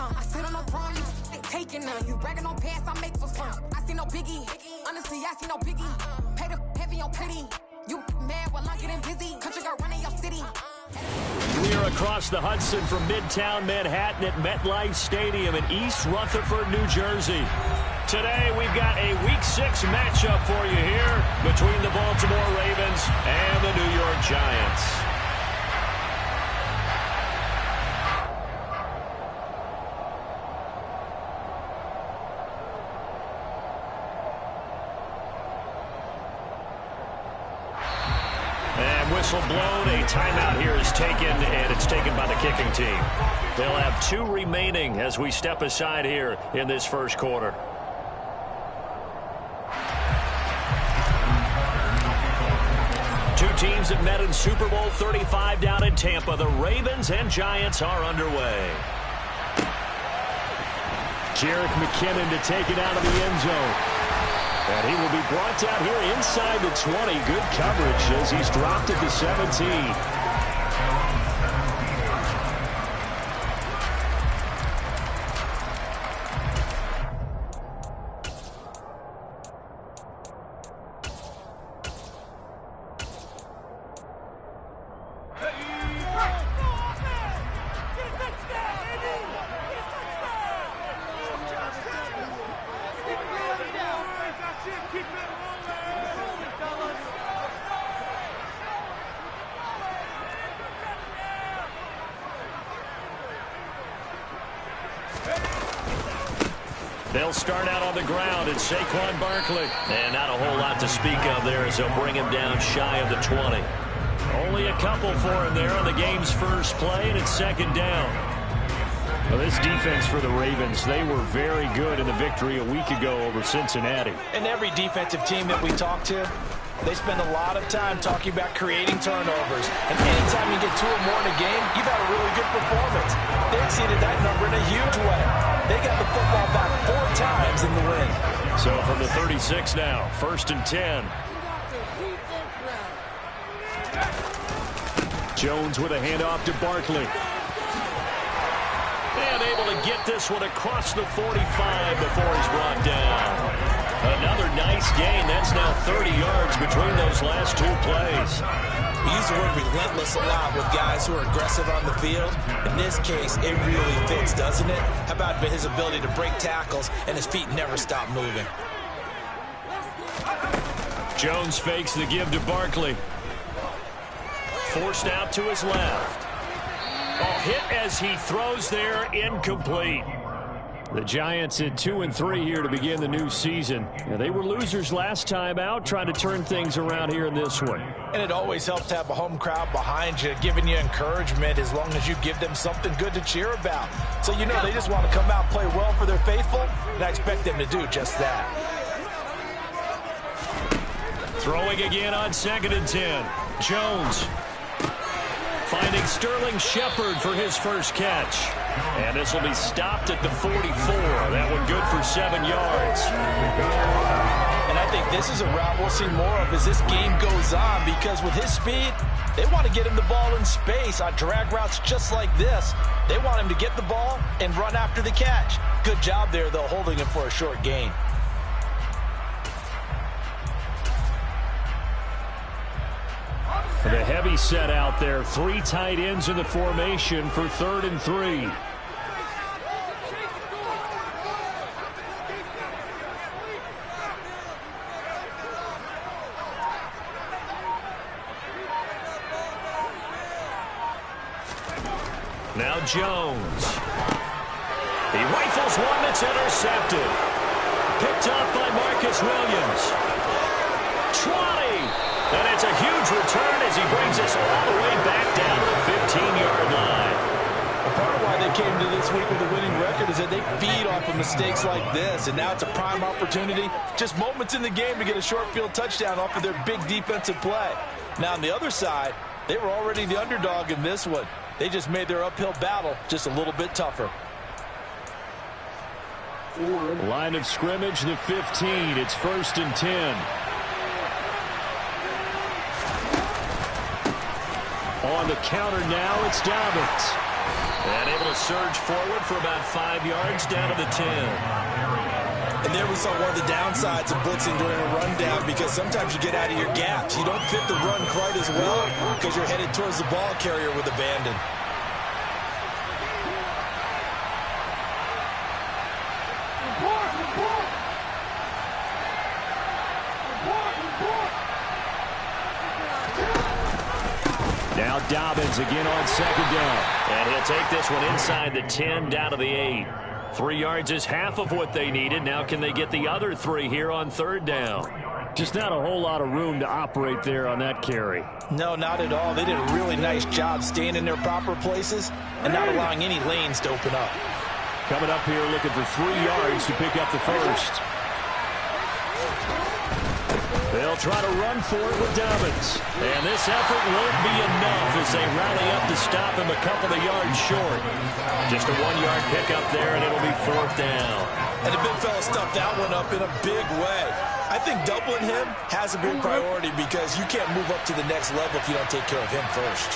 I sit on the throne, you taking none. You bragging on past, I make for fun. I see no biggie. Honestly, I see no biggie. Pay the heavy on pretty. You mad while I'm getting busy. Country girl running your city. We are across the Hudson from Midtown Manhattan at MetLife Stadium in East Rutherford, New Jersey. Today we've got a Week 6 matchup for you here between the Baltimore Ravens and the New York Giants. Whistle blown, a timeout here is taken, and it's taken by the kicking team. They'll have 2 remaining as we step aside here in this first quarter. Two teams that met in Super Bowl 35 down in Tampa. The Ravens and Giants are underway. Jerick McKinnon to take it out of the end zone. And he will be brought down here inside the 20. Good coverage as he's dropped at the 17. They'll start out on the ground. It's Saquon Barkley. And not a whole lot to speak of there as they'll bring him down shy of the 20. Only a couple for him there on the game's first play, and it's second down. Well, this defense for the Ravens, they were very good in the victory a week ago over Cincinnati. And every defensive team that we talk to, they spend a lot of time talking about creating turnovers. And anytime you get 2 or more in a game, you've had a really good performance. They exceeded that number in a huge way. They got the football back 4 times in the win. So from the 36 now, 1st and 10. Jones with a handoff to Barkley. And able to get this one across the 45 before he's brought down. Another nice gain. That's now 30 yards between those last 2 plays. We use the word relentless a lot with guys who are aggressive on the field. In this case, it really fits, doesn't it? How about his ability to break tackles and his feet never stop moving? Jones fakes the give to Barkley. Forced out to his left. Oh, hit as he throws there, incomplete. The Giants at 2-3 here to begin the new season. Now, they were losers last time out, trying to turn things around here in this one. And it always helps to have a home crowd behind you, giving you encouragement as long as you give them something good to cheer about. So you know they just want to come out and play well for their faithful, and I expect them to do just that. Throwing again on 2nd and 10. Jones finding Sterling Shepard for his first catch. And this will be stopped at the 44. That one good for 7 yards. And I think this is a route we'll see more of as this game goes on, because with his speed, they want to get him the ball in space on drag routes just like this. They want him to get the ball and run after the catch. Good job there, though, holding him for a short gain. The heavy set out there. 3 tight ends in the formation for 3rd and 3. Now Jones. He rifles one that's intercepted. Picked off by Marcus Williams. 20. And it's a huge return as he brings us all the way back down to the 15-yard line. Part of why they came to this week with a winning record is that they feed off of mistakes like this, and now it's a prime opportunity, just moments in the game, to get a short field touchdown off of their big defensive play. Now on the other side, they were already the underdog in this one. They just made their uphill battle just a little bit tougher. Line of scrimmage, the 15. It's 1st and 10. On the counter now, it's Dobbins. And able to surge forward for about 5 yards down to the 10. And there we saw one of the downsides of blitzing during a rundown, because sometimes you get out of your gaps. You don't fit the run quite as well because you're headed towards the ball carrier with abandon. Now Dobbins again on second down. And he'll take this one inside the 10 down to the 8. 3 yards is half of what they needed. Now can they get the other 3 here on third down? Just not a whole lot of room to operate there on that carry. No, not at all. They did a really nice job staying in their proper places and not allowing any lanes to open up. Coming up here looking for 3 yards to pick up the first. They'll try to run for it with Dobbins. And this effort won't be enough as they rally up to stop him a couple of yards short. Just a 1-yard pickup there, and it'll be fourth down. And the big fella stuffed that one up in a big way. I think doubling him has a big priority because you can't move up to the next level if you don't take care of him first.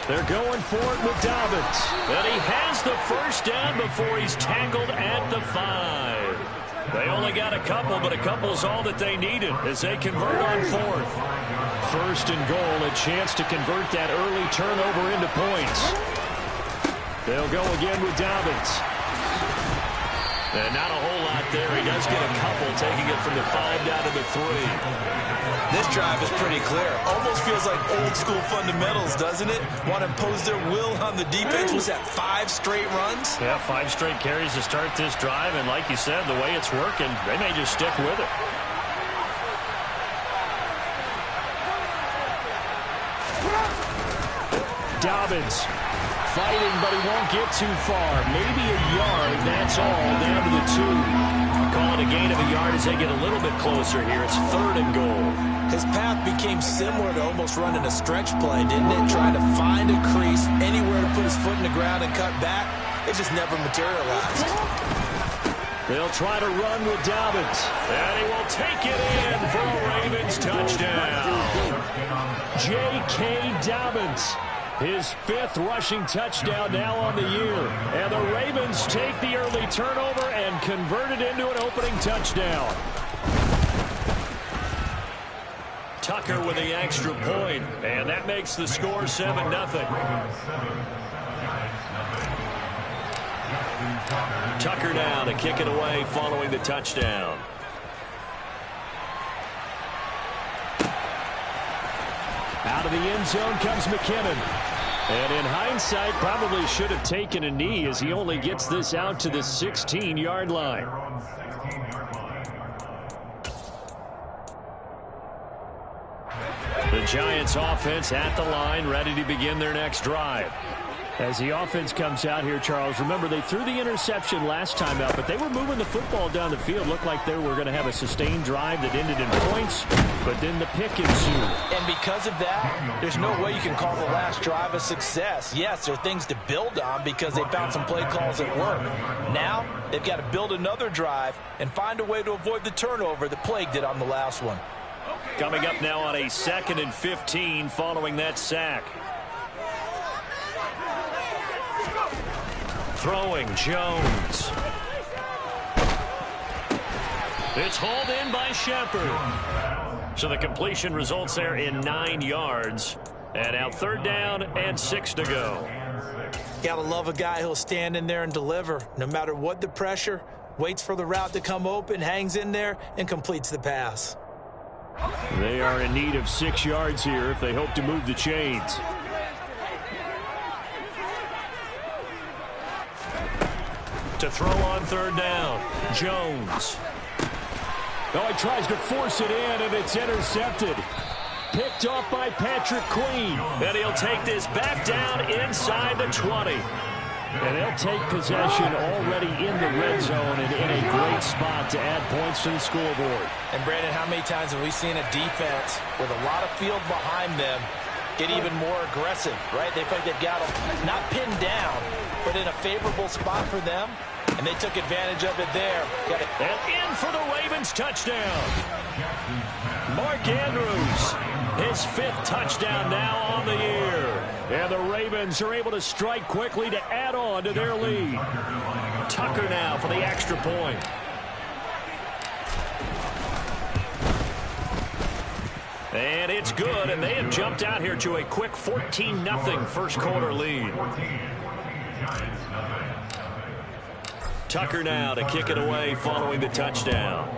They're going for it with Dobbins. And he has the first down before he's tackled at the 5. They only got a couple, but a couple's all that they needed as they convert on fourth. First and goal, a chance to convert that early turnover into points. They'll go again with Dobbins. And not a whole lot there. He does get a couple, taking it from the 5 down to the 3. This drive is pretty clear. Almost feels like old school fundamentals, doesn't it? Want to impose their will on the defense. Was that 5 straight runs? Yeah, 5 straight carries to start this drive. And like you said, the way it's working, they may just stick with it. Dobbins fighting, but he won't get too far. Maybe a yard, that's all, down to the 2. Call it a gain of a yard as they get a little bit closer here. It's third and goal. His path became similar to almost running a stretch play, didn't it? Trying to find a crease, anywhere to put his foot in the ground and cut back. It just never materialized. They'll try to run with Dobbins. And he will take it in for a Ravens touchdown. J.K. Dobbins. His 5th rushing touchdown now on the year. And the Ravens take the early turnover and convert it into an opening touchdown. Tucker with the extra point, and that makes the score 7-0. Tucker now to kick it away following the touchdown. Out of the end zone comes McKinnon. And in hindsight, probably should have taken a knee as he only gets this out to the 16-yard line. The Giants offense at the line, ready to begin their next drive. As the offense comes out here, Charles, remember they threw the interception last time out, but they were moving the football down the field. Looked like they were going to have a sustained drive that ended in points, but then the pick ensued. And because of that, there's no way you can call the last drive a success. Yes, there are things to build on because they found some play calls that work. Now, they've got to build another drive and find a way to avoid the turnover that plagued it on the last one. Coming up now on a 2nd and 15 following that sack. Throwing Jones. It's hauled in by Shepard. So the completion results there in 9 yards. And now 3rd down and 6 to go. Gotta love a guy who'll stand in there and deliver. No matter what the pressure, waits for the route to come open, hangs in there, and completes the pass. They are in need of 6 yards here if they hope to move the chains. To throw on 3rd down, Jones. Oh, he tries to force it in, and it's intercepted. Picked off by Patrick Queen. And he'll take this back down inside the 20. And they'll take possession already in the red zone and in a great spot to add points to the scoreboard. And, Brandon, how many times have we seen a defense with a lot of field behind them get even more aggressive, right? They feel like they've got them not pinned down, but in a favorable spot for them, and they took advantage of it there. And in for the Ravens touchdown. Mark Andrews, his 5th touchdown now on the year. And the Ravens are able to strike quickly to add on to their lead. Tucker now for the extra point. And it's good, and they have jumped out here to a quick 14-0 first quarter lead. Tucker now to kick it away following the touchdown.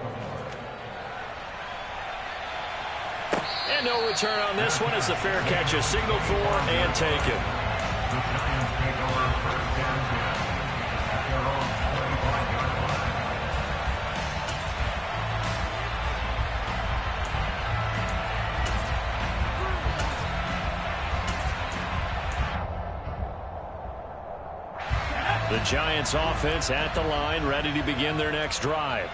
And no return on this one as the fair catch is signaled for and taken. The Giants offense at the line, ready to begin their next drive.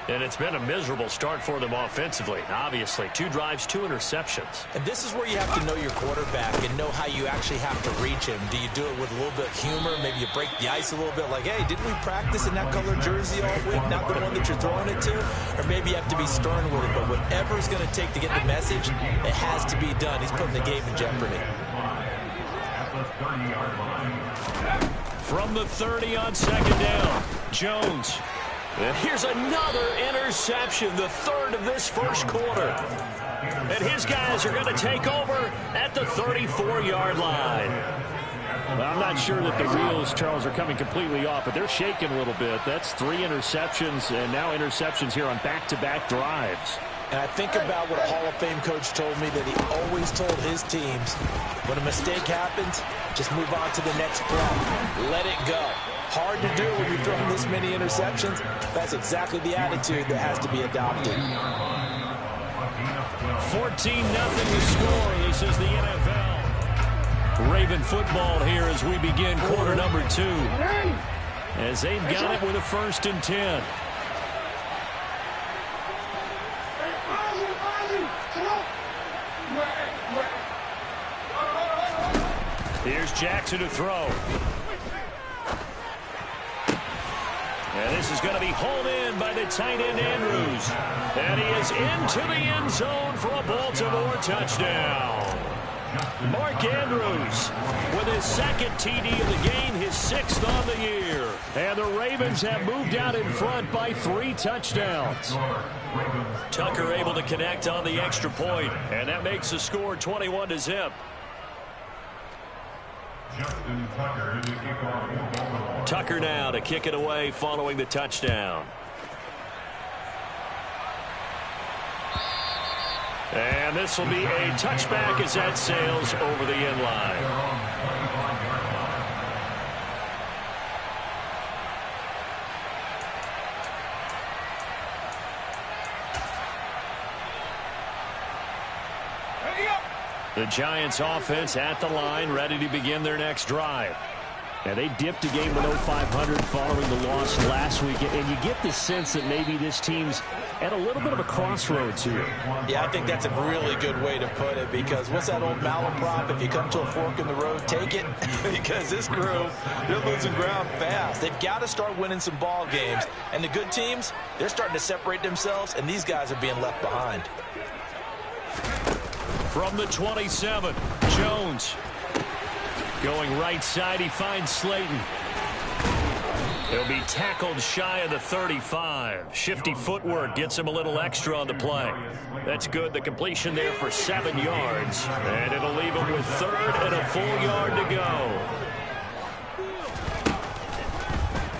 And it's been a miserable start for them offensively. Obviously, 2 drives, 2 interceptions. And this is where you have to know your quarterback and know how you actually have to reach him. Do you do it with a little bit of humor? Maybe you break the ice a little bit like, hey, didn't we practice in that color jersey all week? Not the one that you're throwing it to? Or maybe you have to be stern with it. But whatever it's going to take to get the message, it has to be done. He's putting the game in jeopardy. From the 30 on 2nd down, Jones. And here's another interception, the 3rd of this first quarter. And his guys are going to take over at the 34-yard line. Well, I'm not sure that the wheels, Charles, are coming completely off, but they're shaking a little bit. That's 3 interceptions, and now interceptions here on back-to-back drives. And I think about what a Hall of Fame coach told me, that he always told his teams, when a mistake happens, just move on to the next play. Let it go. Hard to do when you're throwing this many interceptions. That's exactly the attitude that has to be adopted. 14-0 the score. This is the NFL. Raven football here as we begin quarter number 2. As they've got it with a 1st and 10. Here's Jackson to throw. And this is going to be hauled in by the tight end Andrews. And he is into the end zone for a Baltimore touchdown. Mark Andrews with his 2nd TD of the game, his 6th on the year. And the Ravens have moved out in front by 3 touchdowns. Tucker able to connect on the extra point, and that makes the score 21-0. Tucker now to kick it away following the touchdown. And this will be a touchback as that sails over the end line. The Giants offense at the line, ready to begin their next drive. And they dipped a game below 500 following the loss last week. And you get the sense that maybe this team's at a little bit of a crossroads here. Yeah, I think that's a really good way to put it, because what's that old malaprop? If you come to a fork in the road, take it. Because this group, they're losing ground fast. They've got to start winning some ball games. And the good teams, they're starting to separate themselves, and these guys are being left behind. From the 27, Jones. Going right side, he finds Slayton. He'll be tackled shy of the 35. Shifty footwork gets him a little extra on the play. That's good. The completion there for 7 yards. And it'll leave him with 3rd and a full yard to go.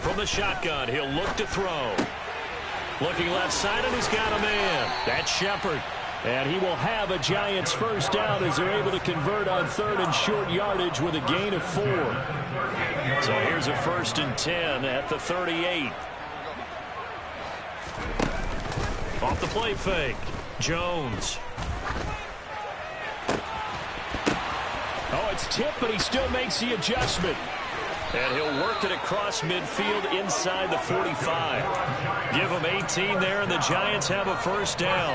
From the shotgun, he'll look to throw. Looking left side, and he's got a man. That's Shepard. And he will have a Giants first down as they're able to convert on 3rd and short yardage with a gain of 4. So here's a 1st and 10 at the 38. Off the play fake, Jones. Oh, it's tipped, but he still makes the adjustment. And he'll work it across midfield inside the 45. Give him 18 there, and the Giants have a first down.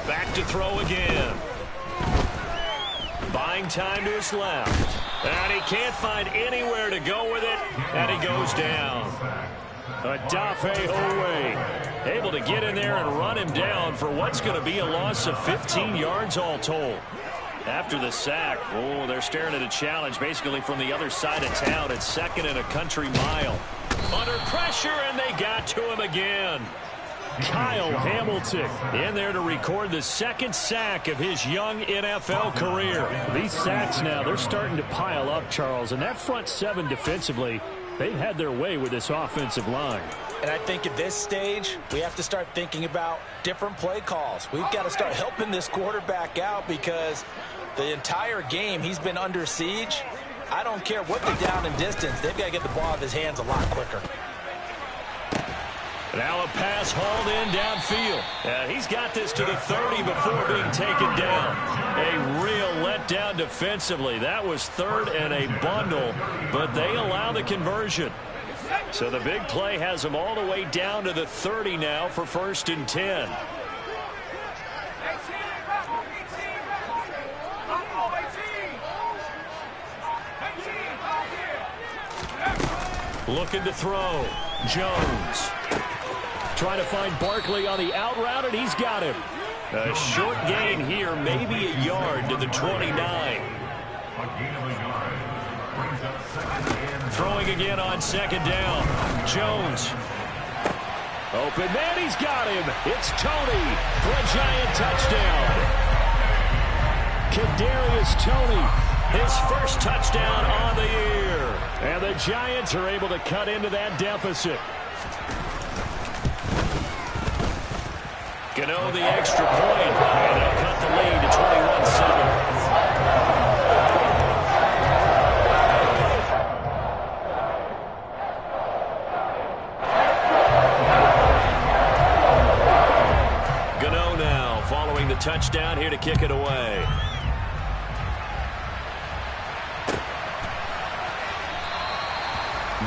Back to throw again. Buying time to his left. And he can't find anywhere to go with it, and he goes down. Odafe Oweh able to get in there and run him down for what's going to be a loss of 15 yards all told. After the sack, oh, they're staring at a challenge basically from the other side of town. It's 2nd and a country mile. Under pressure, and they got to him again. Kyle Hamilton in there to record the 2nd sack of his young NFL career. These sacks now, they're starting to pile up, Charles, and that front 7 defensively, they've had their way with this offensive line. And I think at this stage, we have to start thinking about different play calls. We've got to start helping this quarterback out because the entire game he's been under siege. I don't care what the down and distance. They've got to get the ball out of his hands a lot quicker. Now a pass hauled in downfield. He's got this to the 30 before being taken down. A real letdown defensively. That was 3rd and a bundle, but they allow the conversion. So the big play has them all the way down to the 30 now for 1st and 10. Looking to throw. Jones. Trying to find Barkley on the out route, and he's got him. A short gain here, maybe a yard to the 29. Throwing again on 2nd down. Jones. Open man, he's got him. It's Toney for a Giant touchdown. Kadarius Toney, his first touchdown on the year. And the Giants are able to cut into that deficit. Gano the extra point, and they'll cut the lead to 21-7. Gano now following the touchdown here to kick it away.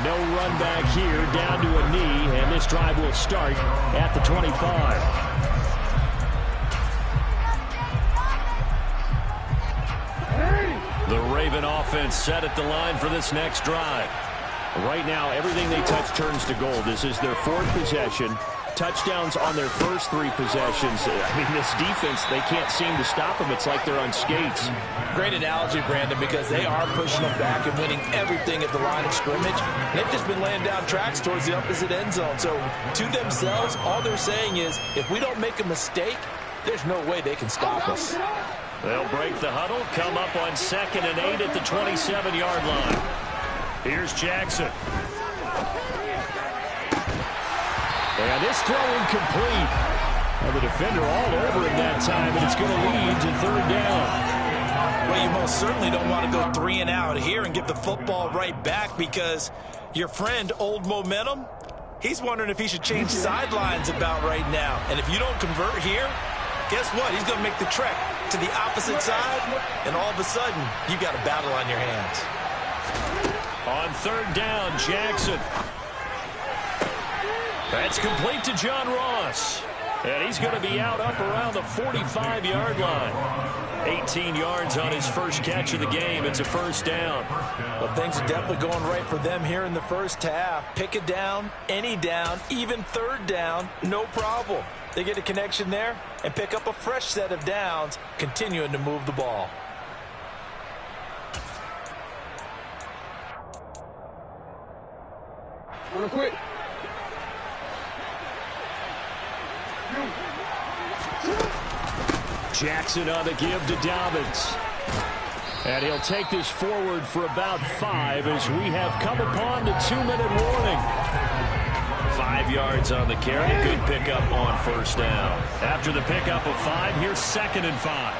No run back here, down to a knee, and this drive will start at the 25. The Raven offense set at the line for this next drive. Right now, everything they touch turns to gold. This is their 4th possession. Touchdowns on their first 3 possessions. I mean, this defense, they can't seem to stop them. It's like they're on skates. Great analogy, Brandon, because they are pushing them back and winning everything at the line of scrimmage. They've just been laying down tracks towards the opposite end zone. So to themselves, all they're saying is, if we don't make a mistake, there's no way they can stop us. They'll break the huddle, come up on 2nd and 8 at the 27-yard line. Here's Jackson. And this throw incomplete. Well, the defender all over him that time, and it's going to lead to 3rd down. Well, you most certainly don't want to go 3 and out here and give the football right back because your friend, Old Momentum, he's wondering if he should change sidelines about right now. And if you don't convert here, guess what? He's going to make the trek to the opposite side, and all of a sudden, you've got a battle on your hands. On 3rd down, Jackson. That's complete to John Ross. And he's going to be out up around the 45-yard line. 18 yards on his first catch of the game. It's a 1st down. Well, things are definitely going right for them here in the first half. Pick it down, any down, even 3rd down, no problem. They get a connection there and pick up a fresh set of downs, continuing to move the ball. Real quick. Jackson on the give to Dobbins. And he'll take this forward for about 5 as we have come upon the 2-minute warning. 5 yards on the carry. Good pickup on 1st down. After the pickup of 5, here's 2nd and 5.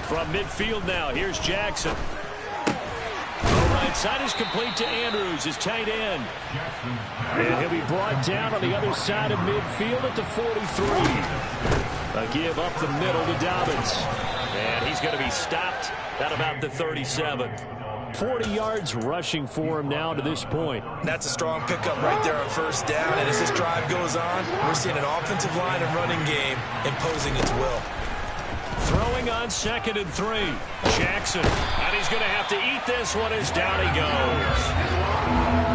From midfield now, here's Jackson. The right side is complete to Andrews, his tight end. And he'll be brought down on the other side of midfield at the 43. A give up the middle to Dobbins. And he's going to be stopped at about the 37. 40 yards rushing for him now to this point. That's a strong pickup right there on first down. And as this drive goes on, we're seeing an offensive line and running game imposing its will. Throwing on 2nd and 3. Jackson. And he's going to have to eat this one as down he goes.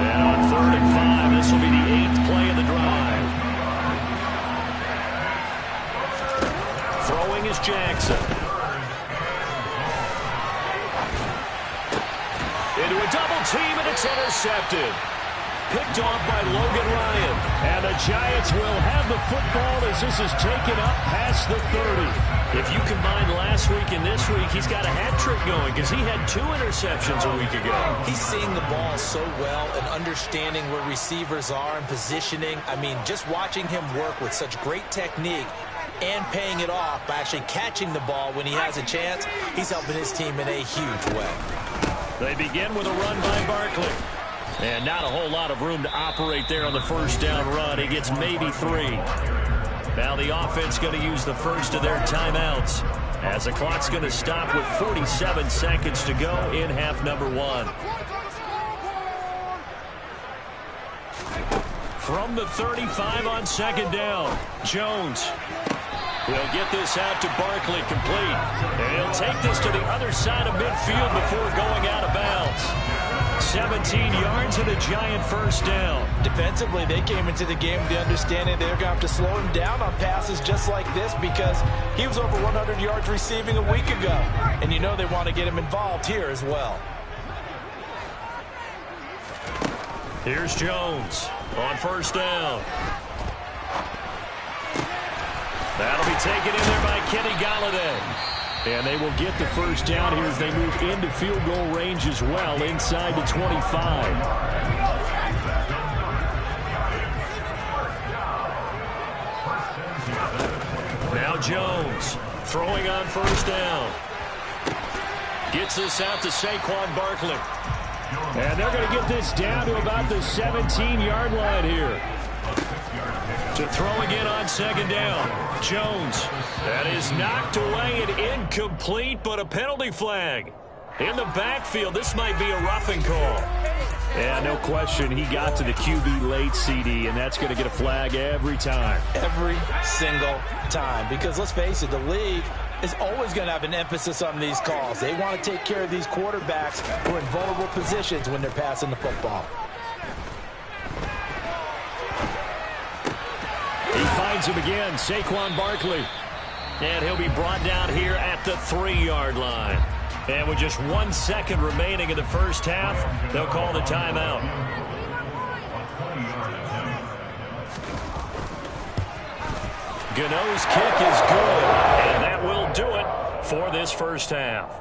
And on 3rd and 5, this will be the 8th play of the drive. Throwing is Jackson. Into a double team, and it's intercepted. Picked off by Logan Ryan. And the Giants will have the football as this is taken up past the 30. If you combine last week and this week, he's got a hat trick going because he had 2 interceptions a week ago. He's seeing the ball so well and understanding where receivers are and positioning. I mean, just watching him work with such great technique and paying it off by actually catching the ball when he has a chance, he's helping his team in a huge way. They begin with a run by Barkley. And not a whole lot of room to operate there on the first down run. He gets maybe 3. Now the offense going to use the first of their timeouts as the clock's going to stop with 47 seconds to go in half number 1. From the 35 on 2nd down, Jones. He'll get this out to Barkley complete. And he'll take this to the other side of midfield before going out of bounds. 17 yards and a Giant first down. Defensively, they came into the game with the understanding they're going to have to slow him down on passes just like this because he was over 100 yards receiving a week ago. And you know they want to get him involved here as well. Here's Jones on first down. That'll be taken in there by Kenny Golladay. And they will get the first down here as they move into field goal range as well, inside the 25. Now Jones throwing on first down. Gets this out to Saquon Barkley. And they're going to get this down to about the 17-yard line here. To throw again on 2nd down. Jones. That is knocked away and incomplete, but a penalty flag. In the backfield, this might be a roughing call. Yeah, no question. He got to the QB late, CD, and that's going to get a flag every time. Every single time. Because let's face it, the league is always going to have an emphasis on these calls. They want to take care of these quarterbacks who are in vulnerable positions when they're passing the football. He finds him again, Saquon Barkley. And he'll be brought down here at the 3-yard line. And with just 1 second remaining in the first half, they'll call the timeout. Gano's kick is good, and that will do it for this first half.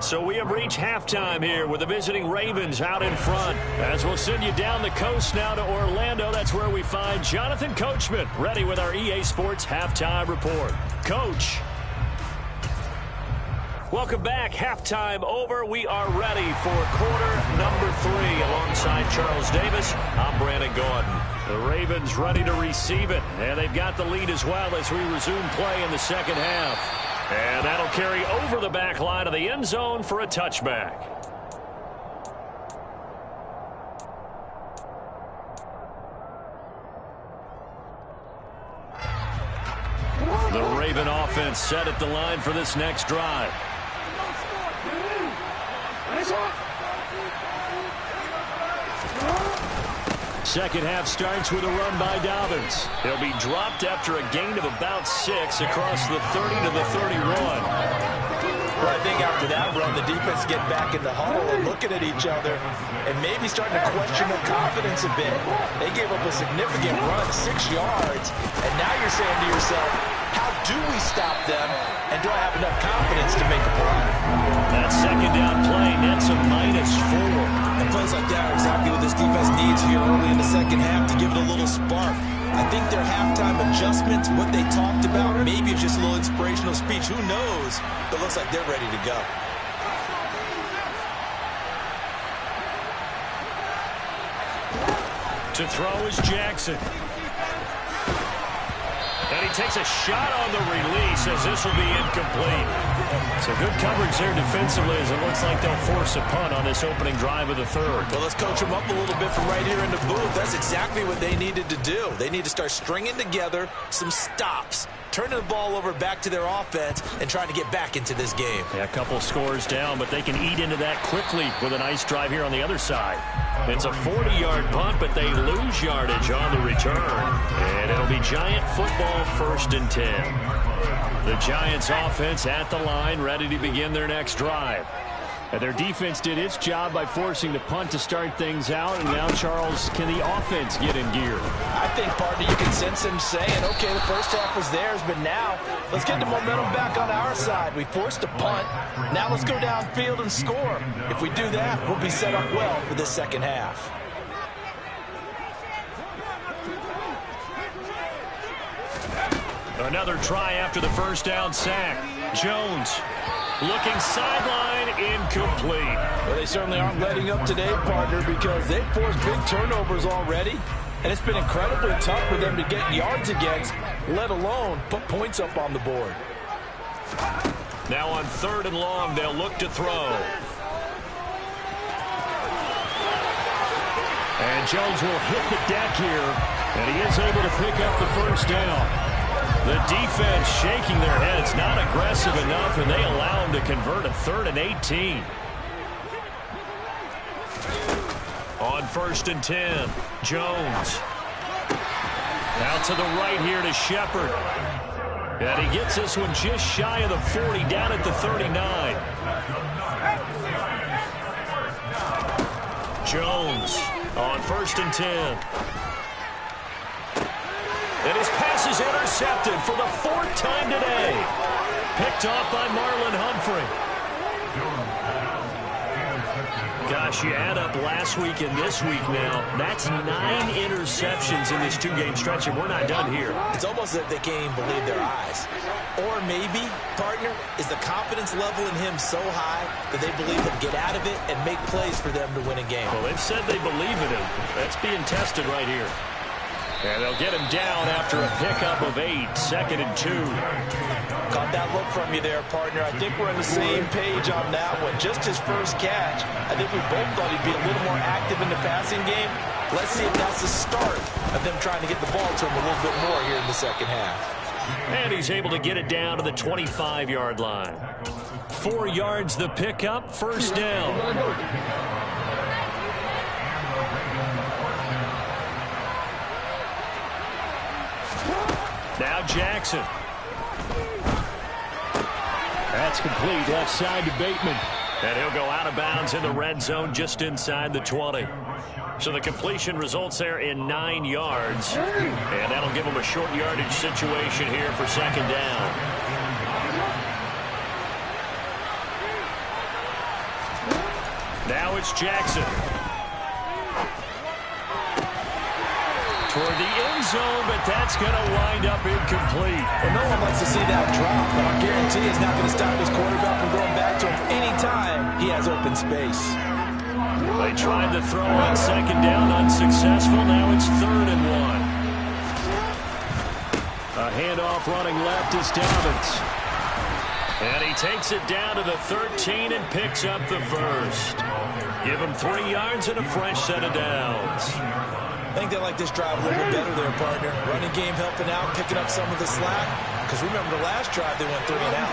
So we have reached halftime here with the visiting Ravens out in front. As we'll send you down the coast now to Orlando, that's where we find Jonathan Coachman ready with our EA Sports Halftime Report. Coach. Welcome back. Halftime over. We are ready for quarter number 3 alongside Charles Davis. I'm Brandon Gordon. The Ravens ready to receive it, and they've got the lead as well as we resume play in the second half. And that'll carry over the back line of the end zone for a touchback. The Raven offense set at the line for this next drive. Second half starts with a run by Dobbins. He'll be dropped after a gain of about 6 across the 30 to the 31. Well, I think after that run, the defense get back in the huddle and looking at each other and maybe starting to question their confidence a bit. They gave up a significant run, 6 yards, and now you're saying to yourself, how do we stop them, and do I have enough confidence to make a play? That second down play nets a -4. And plays like that are exactly what this defense needs here early in the second half to give it a little spark. I think their halftime adjustments, what they talked about, maybe it's just a little inspirational speech. Who knows? But it looks like they're ready to go. To throw is Jackson. And he takes a shot on the release as this will be incomplete. So good coverage there defensively as it looks like they'll force a punt on this opening drive of the third. Well, let's coach them up a little bit from right here in the booth. That's exactly what they needed to do. They need to start stringing together some stops, turning the ball over back to their offense, and trying to get back into this game. Yeah, a couple scores down, but they can eat into that quickly with a nice drive here on the other side. It's a 40-yard punt, but they lose yardage on the return. And it'll be Giant football 1st and 10. The Giants offense at the line, ready to begin their next drive. And their defense did its job by forcing the punt to start things out. And now, Charles, can the offense get in gear? I think, partner, you can sense them saying, okay, the first half was theirs, but now let's get the momentum back on our side. We forced a punt. Now let's go downfield and score. If we do that, we'll be set up well for this second half. Another try after the first down sack. Jones looking sideline, incomplete. Well, they certainly aren't letting up today, partner, because they've forced big turnovers already, and it's been incredibly tough for them to get yards against, let alone put points up on the board. Now on 3rd and long, they'll look to throw. And Jones will hit the deck here, and he is able to pick up the first down. The defense shaking their heads, not aggressive enough, and they allow him to convert a 3rd and 18. On 1st and 10, Jones. Out to the right here to Shepard. And he gets this one just shy of the 40, down at the 39. Jones on 1st and 10. And his pass is intercepted for the 4th time today. Picked off by Marlon Humphrey. Gosh, you add up last week and this week now. That's 9 interceptions in this 2-game stretch, and we're not done here. It's almost as if they can't even believe their eyes. Or maybe, partner, is the confidence level in him so high that they believe he'll get out of it and make plays for them to win a game. Well, they've said they believe in him. That's being tested right here. And they'll get him down after a pickup of 8, 2nd and 2. Caught that look from you there, partner. I think we're on the same page on that one. Just his first catch. I think we both thought he'd be a little more active in the passing game. Let's see if that's the start of them trying to get the ball to him a little bit more here in the second half. And he's able to get it down to the 25-yard line. 4 yards the pickup, 1st down. Now Jackson. That's complete left side to Bateman. And he'll go out of bounds in the red zone just inside the 20. So the completion results there in 9 yards. And that'll give them a short yardage situation here for 2nd down. Now it's Jackson. Toward the end zone, but that's going to wind up incomplete. Well, no one likes to see that drop, but I guarantee it's not going to stop his quarterback from going back to him anytime he has open space. They tried to throw on 2nd down, unsuccessful. Now it's 3rd and 1. A handoff running left is Dobbins. And he takes it down to the 13 and picks up the first. Give him 3 yards and a fresh set of downs. I think they like this drive a little bit better there, partner. Running game helping out, picking up some of the slack. Because remember the last drive, they went 3 and out.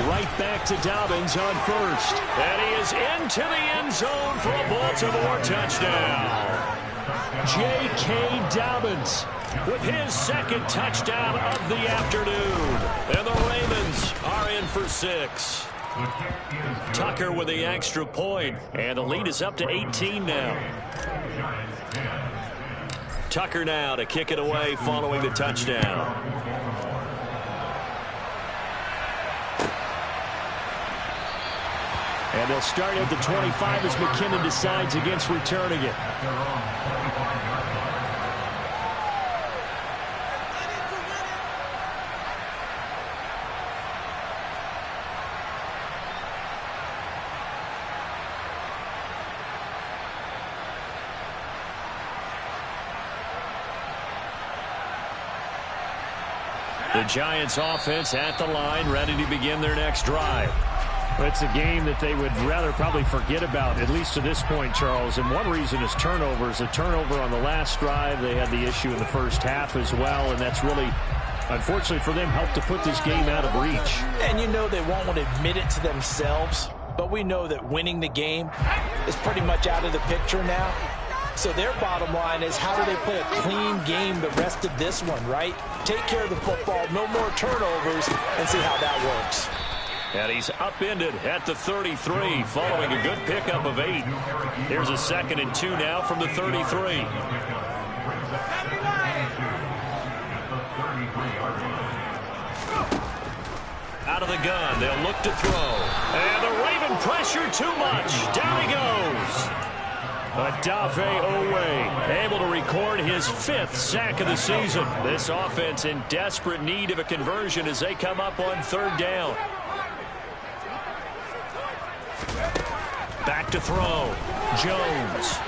Right back to Dobbins on 1st. And he is into the end zone for a Baltimore touchdown. J.K. Dobbins with his 2nd touchdown of the afternoon. And the Ravens are in for 6. Tucker with the extra point, and the lead is up to 18 now. Tucker now to kick it away following the touchdown. And they'll start at the 25 as McKinnon decides against returning it. The Giants offense at the line, ready to begin their next drive. It's a game that they would rather probably forget about, at least to this point, Charles. And one reason is turnovers. A turnover on the last drive. They had the issue in the first half as well, and that's really, unfortunately for them, helped to put this game out of reach. And you know they won't want to admit it to themselves, but we know that winning the game is pretty much out of the picture now. So their bottom line is, how do they play a clean game the rest of this one, right? Take care of the football, no more turnovers, and see how that works. And he's upended at the 33 following a good pickup of 8. Here's a 2nd and 2 now from the 33. Out of the gun, they'll look to throw. And the Raven pressure too much. Down he goes. Odafe Oweh able to record his 5th sack of the season. This offense in desperate need of a conversion as they come up on 3rd down. Back to throw. Jones.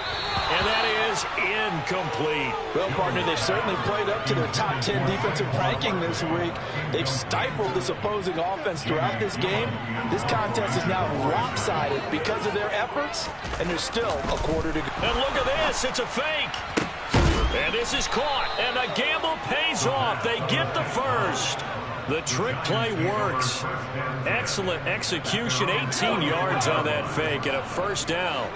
And that is incomplete. Well, partner, they've certainly played up to their top 10 defensive ranking this week. They've stifled this opposing offense throughout this game. This contest is now lopsided because of their efforts, and there's still a quarter to go. And look at this. It's a fake. And this is caught, and the gamble pays off. They get the first. The trick play works. Excellent execution. 18 yards on that fake and a 1st down.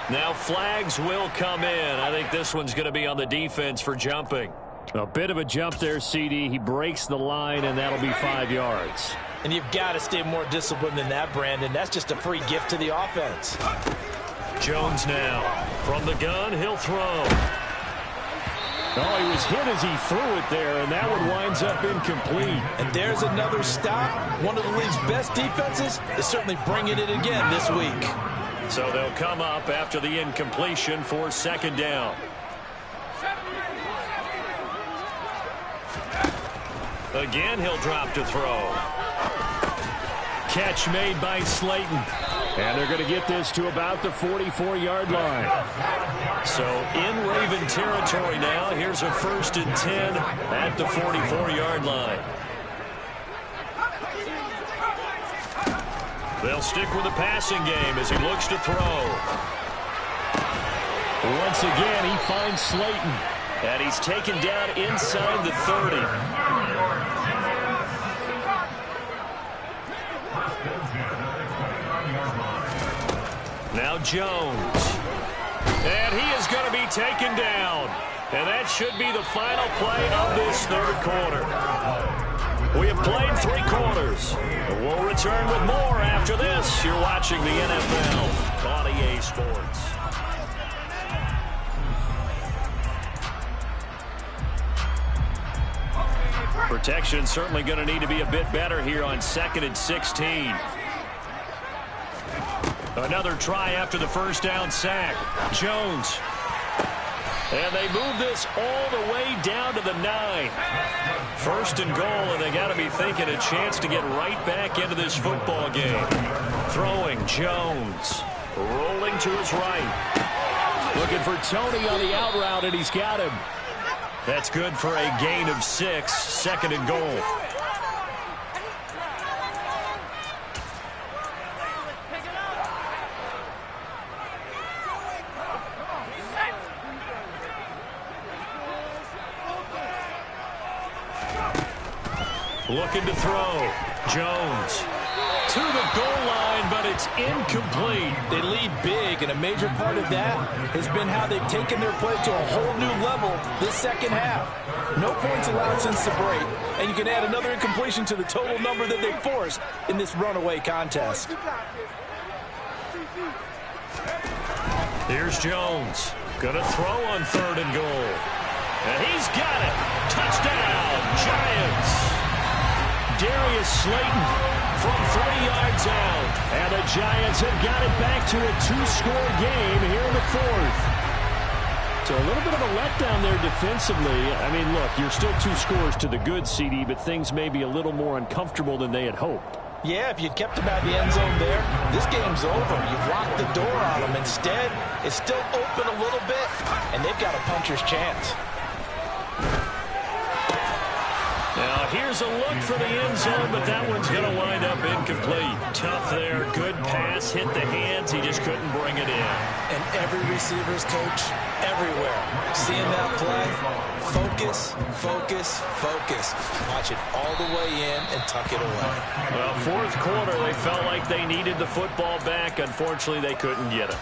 Now flags will come in. I think this one's going to be on the defense for jumping. A bit of a jump there, CD. He breaks the line, and that'll be 5 yards. And you've got to stay more disciplined than that, Brandon. That's just a free gift to the offense. Jones now. From the gun, he'll throw. Oh, he was hit as he threw it there, and that one winds up incomplete. And there's another stop. One of the league's best defenses is certainly bringing it again this week. So they'll come up after the incompletion for 2nd down. Again, he'll drop to throw. Catch made by Slayton. And they're going to get this to about the 44-yard line. So in Raven territory now. Here's a 1st and 10 at the 44-yard line. They'll stick with the passing game as he looks to throw. Once again, he finds Slayton. And he's taken down inside the 30. Now Jones. And he is going to be taken down. And that should be the final play of this 3rd quarter. We have played 3 quarters. We'll return with more after this. You're watching the NFL on EA Sports. Protection certainly going to need to be a bit better here on 2nd and 16. Another try after the 1st down sack. Jones. And they move this all the way down to the 9. 1st and goal, and they got to be thinking a chance to get right back into this football game. Throwing, Jones. Rolling to his right. Looking for Tony on the out route, and he's got him. That's good for a gain of 6. 2nd and goal. Looking to throw. Jones. To the goal line, but it's incomplete. They lead big, and a major part of that has been how they've taken their play to a whole new level this 2nd half. No points allowed since the break, and you can add another incompletion to the total number that they forced in this runaway contest. Here's Jones. Gonna throw on 3rd and goal. And he's got it. Touchdown, Giants. Darius Slayton from 3 yards out. And the Giants have got it back to a 2-score game here in the 4th. So a little bit of a letdown there defensively. I mean, look, you're still 2 scores to the good, CD, but things may be a little more uncomfortable than they had hoped. Yeah, if you'd kept them out of the end zone there, this game's over. You've locked the door on them. Instead, it's still open a little bit, and they've got a puncher's chance. Now here's a look for the end zone, but that one's going to wind up incomplete. Tough there. Good pass. Hit the hands. He just couldn't bring it in. And every receiver's coach everywhere. Seeing that play, focus, focus, focus. Watch it all the way in and tuck it away. Well, fourth quarter, they felt like they needed the football back. Unfortunately, they couldn't get it.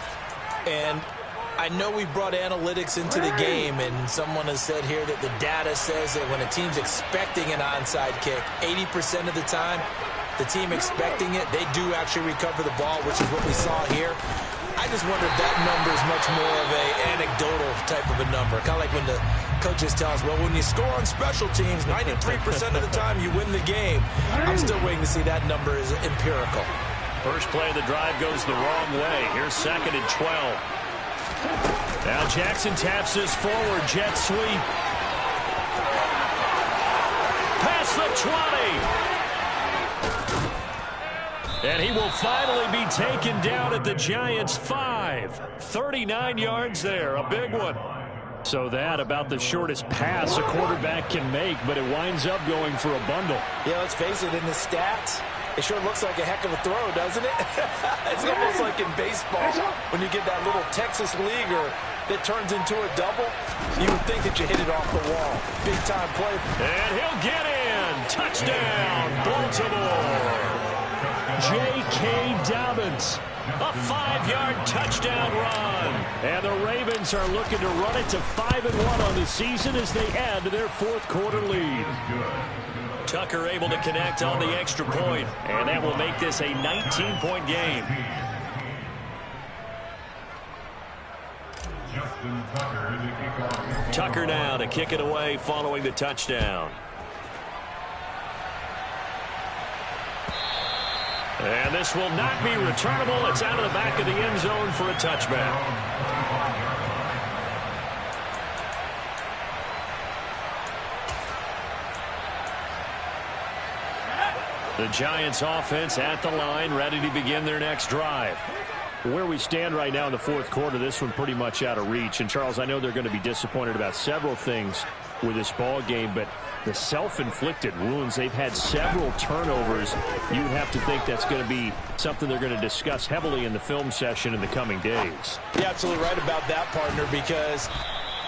And I know we brought analytics into the game, and someone has said here that the data says that when a team's expecting an onside kick, 80% of the time, the team expecting it, they do actually recover the ball, which is what we saw here. I just wonder if that number is much more of an anecdotal type of a number. Kind of like when the coaches tell us, well, when you score on special teams, 93% of the time you win the game. I'm still waiting to see that number is empirical. First play of the drive goes the wrong way. Here's 2nd and 12. Now Jackson taps this forward, jet sweep. Past the 20. And he will finally be taken down at the Giants' 5. 39 yards there, a big one. So that about the shortest pass a quarterback can make, but it winds up going for a bundle. Yeah, let's face it, in the stats, it sure looks like a heck of a throw, doesn't it? It's almost like in baseball when you get that little Texas leaguer that turns into a double. You would think that you hit it off the wall. Big-time play. And he'll get in. Touchdown, Baltimore. J.K. Dobbins. A 5-yard touchdown run. And the Ravens are looking to run it to 5-1 on the season as they add to their fourth quarter lead. Tucker able to connect on the extra point, and that will make this a 19-point game. Tucker now to kick it away following the touchdown. And this will not be returnable. It's out of the back of the end zone for a touchback. The Giants offense at the line, ready to begin their next drive. Where we stand right now in the fourth quarter, this one pretty much out of reach. And, Charles, I know they're going to be disappointed about several things with this ball game, but the self-inflicted wounds, they've had several turnovers. You would have to think that's going to be something they're going to discuss heavily in the film session in the coming days. You're absolutely right about that, partner, because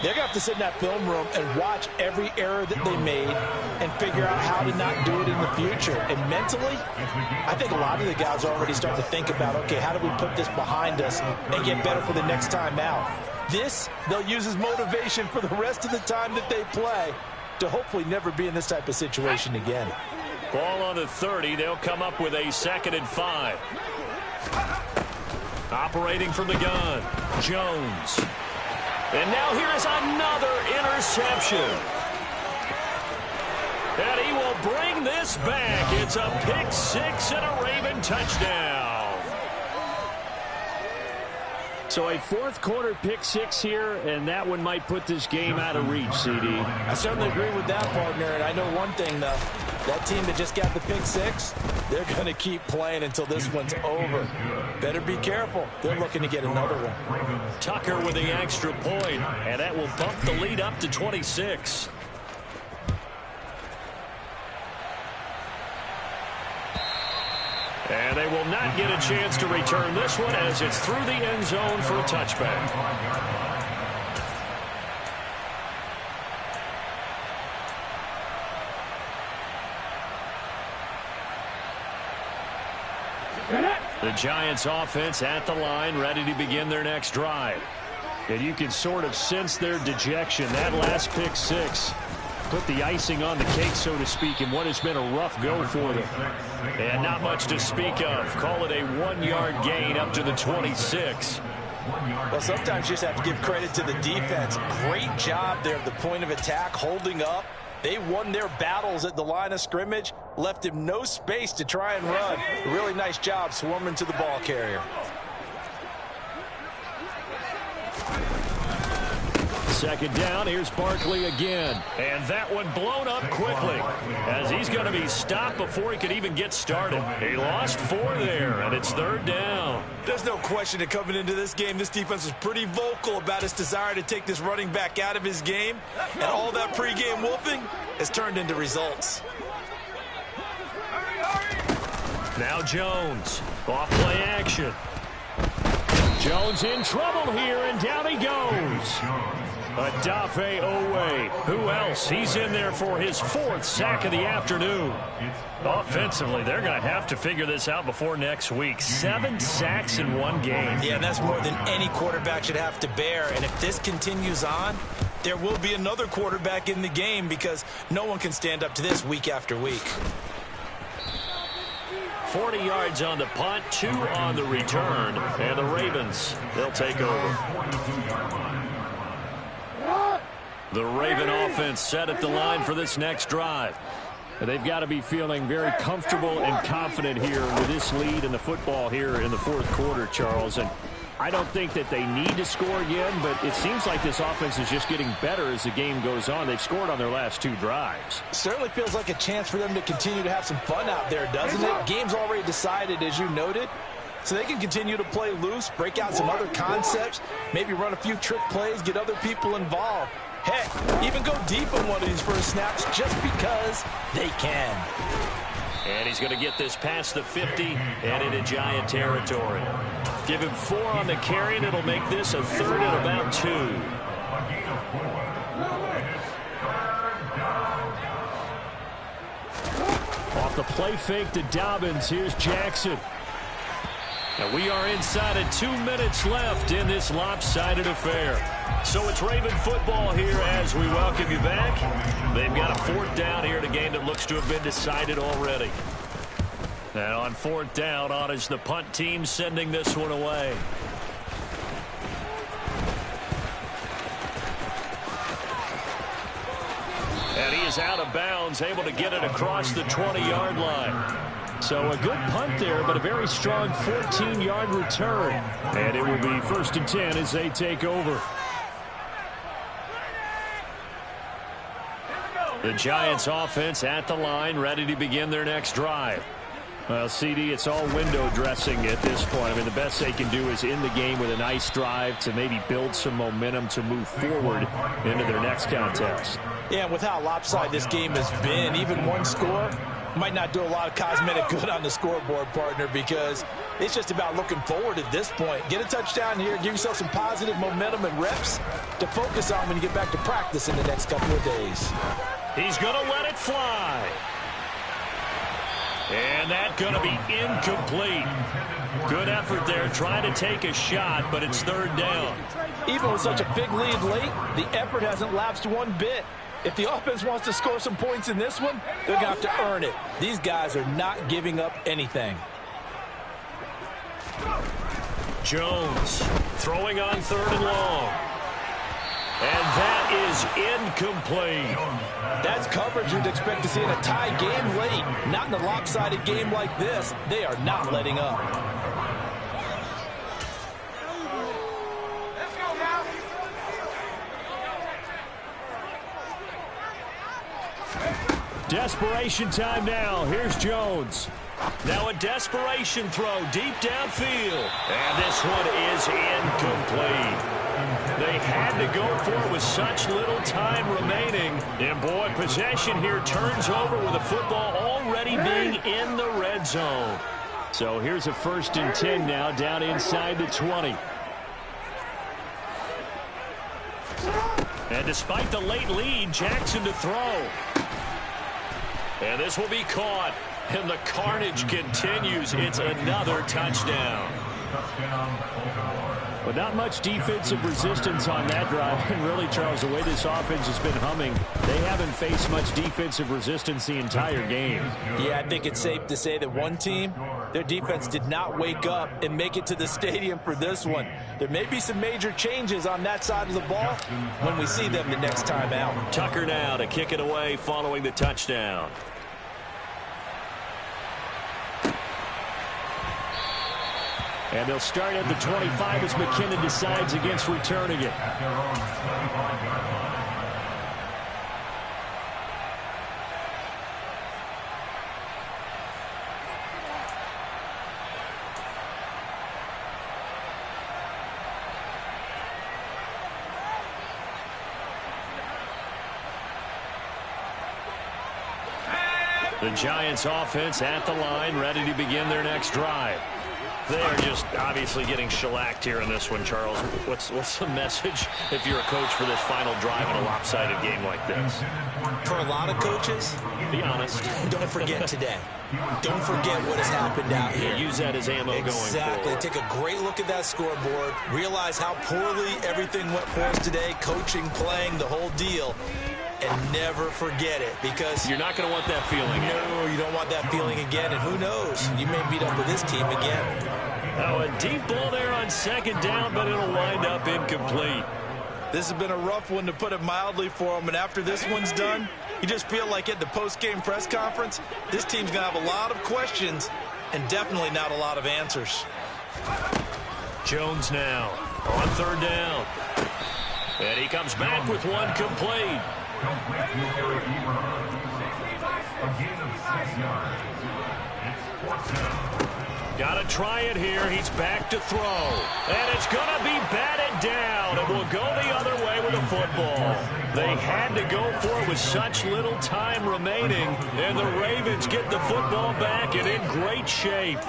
they're going to have to sit in that film room and watch every error that they made and figure out how to not do it in the future. And mentally, I think a lot of the guys are already starting to think about, okay, how do we put this behind us and get better for the next time out? This, they'll use as motivation for the rest of the time that they play to hopefully never be in this type of situation again. Ball on the 30. They'll come up with a 2nd and 5. Operating from the gun, Jones. And now here is another interception. And he will bring this back. It's a pick 6 and a Raven touchdown. So a fourth quarter pick 6 here, and that one might put this game out of reach, CD. I certainly agree with that, partner. And I know one thing, though. That team that just got the pick 6, they're going to keep playing until this one's over. Better be careful. They're looking to get another one. Tucker with the extra point, and that will bump the lead up to 26. And they will not get a chance to return this one as it's through the end zone for a touchback. The Giants offense at the line, ready to begin their next drive. And you can sort of sense their dejection. That last pick 6 put the icing on the cake, so to speak, in what has been a rough go for them. And not much to speak of. Call it a 1-yard gain up to the 26. Well, sometimes you just have to give credit to the defense. Great job there at the point of attack, holding up. They won their battles at the line of scrimmage, left him no space to try and run. A really nice job swarming to the ball carrier. second down. Here's Barkley again. And that one blown up quickly as he's going to be stopped before he could even get started. He lost 4 there, and it's third down. There's no question that coming into this game, this defense was pretty vocal about its desire to take this running back out of his game. And all that pregame wolfing has turned into results. Now Jones, off play action. Jones in trouble here, and down he goes. Odafe Oweh. Who else? He's in there for his 4th sack of the afternoon. Offensively, they're going to have to figure this out before next week. 7 sacks in one game. Yeah, and that's more than any quarterback should have to bear. And if this continues on, there will be another quarterback in the game because no one can stand up to this week after week. 40 yards on the punt, 2 on the return, and the Ravens, they'll take over. The Raven offense set at the line for this next drive. They've got to be feeling very comfortable and confident here with this lead in the football here in the 4th quarter, Charles. And I don't think that they need to score again, but it seems like this offense is just getting better as the game goes on. They've scored on their last 2 drives. Certainly feels like a chance for them to continue to have some fun out there, doesn't it? Game's already decided, as you noted, so they can continue to play loose, break out some other concepts, maybe run a few trick plays, get other people involved. Heck, even go deep on one of these first snaps just because they can. And he's going to get this past the 50 and into Giant territory. Give him 4 on the carry, and it'll make this a 3rd and about 2. Off the play fake to Dobbins. Here's Jackson. And we are inside of 2 minutes left in this lopsided affair. So it's Raven football here as we welcome you back. They've got a 4th down here in a game that looks to have been decided already. And on 4th down, on is the punt team sending this one away. And he is out of bounds, able to get it across the 20-yard line. So a good punt there, but a very strong 14-yard return. And it will be 1st and 10 as they take over. The Giants offense at the line, ready to begin their next drive. Well, CD, it's all window dressing at this point. I mean, the best they can do is end the game with a nice drive to maybe build some momentum to move forward into their next contest. Yeah, and with how lopsided this game has been, even one score might not do a lot of cosmetic good on the scoreboard, partner, because it's just about looking forward at this point. Get a touchdown here, give yourself some positive momentum and reps to focus on when you get back to practice in the next couple of days. He's going to let it fly. And that's going to be incomplete. Good effort there, trying to take a shot, but it's 3rd down. Even with such a big lead late, the effort hasn't lapsed one bit. If the offense wants to score some points in this one, they're going to have to earn it. These guys are not giving up anything. Jones throwing on 3rd and long. And that is incomplete. That's coverage you'd expect to see in a tie game late. Not in a lopsided game like this. They are not letting up. Desperation time now. Here's Jones. Now a desperation throw deep downfield. And this one is incomplete. They had to go for it with such little time remaining. And, boy, possession here turns over with the football already being in the red zone. So here's a 1st and 10 now down inside the 20. And despite the late lead, Jackson to throw. And this will be caught. And the carnage continues. It's another touchdown. But not much defensive resistance on that drive. And really, Charles, the way this offense has been humming, they haven't faced much defensive resistance the entire game. Yeah, I think it's safe to say that one team, their defense did not wake up and make it to the stadium for this one. There may be some major changes on that side of the ball when we see them the next time out. Tucker now to kick it away following the touchdown. And they'll start at the 25 as McKinnon decides against returning it. The Giants offense at the line, ready to begin their next drive. They are just obviously getting shellacked here in this one, Charles. What's the message if you're a coach for this final drive in a lopsided game like this? For a lot of coaches, be honest. Don't forget today. Don't forget what has happened out here. Use that as ammo going forward. Exactly. Take a great look at that scoreboard. Realize how poorly everything went for us today. Coaching, playing, the whole deal. And never forget it, because you're not going to want that feeling. No, you don't want that feeling again. And who knows? You may meet up with this team again. Oh, a deep ball there on second down, but it'll wind up incomplete. This has been a rough one, to put it mildly, for them. And after this one's done, you just feel like at the post-game press conference, this team's going to have a lot of questions and definitely not a lot of answers. Jones now on third down. And he comes back with one complete. Got to try it here. He's back to throw. And it's going to be batted down. It will go the other way with the football. They had to go for it with such little time remaining. And the Ravens get the football back and in great shape.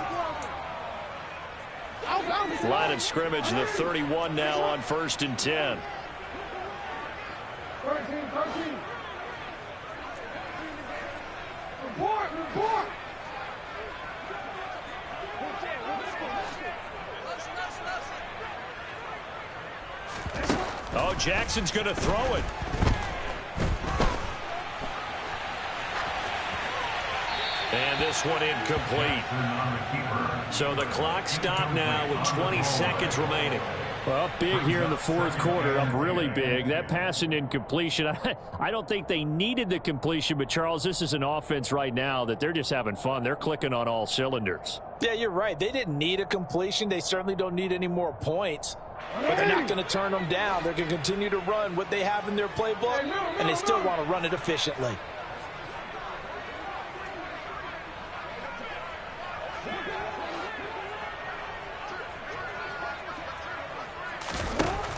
Line of scrimmage, the 31 now on 1st and 10. 13. Report. Oh, Jackson's going to throw it. And this one incomplete. So the clock stopped now with 20 seconds remaining. Well, big here in the fourth quarter, up really big. That pass and incompletion, I don't think they needed the completion, but Charles, this is an offense right now that they're just having fun. They're clicking on all cylinders. Yeah, you're right. They didn't need a completion. They certainly don't need any more points, but they're not going to turn them down. They're going to continue to run what they have in their playbook, and they still want to run it efficiently.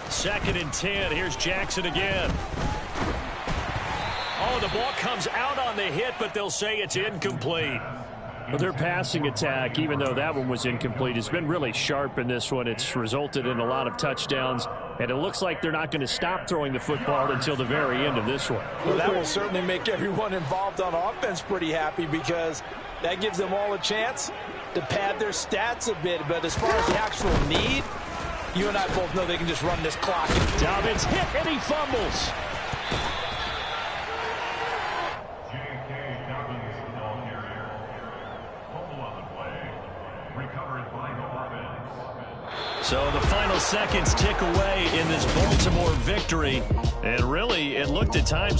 Second and 10. Here's Jackson again. Oh, the ball comes out on the hit, but they'll say it's incomplete. Well, their passing attack, even though that one was incomplete, has been really sharp in this one. It's resulted in a lot of touchdowns, and it looks like they're not going to stop throwing the football until the very end of this one. Well, that will certainly make everyone involved on offense pretty happy, because that gives them all a chance to pad their stats a bit. But as far as the actual need, you and I both know they can just run this clock. Dobbins hit, and he fumbles. So the final seconds tick away in this Baltimore victory. And really, it looked at times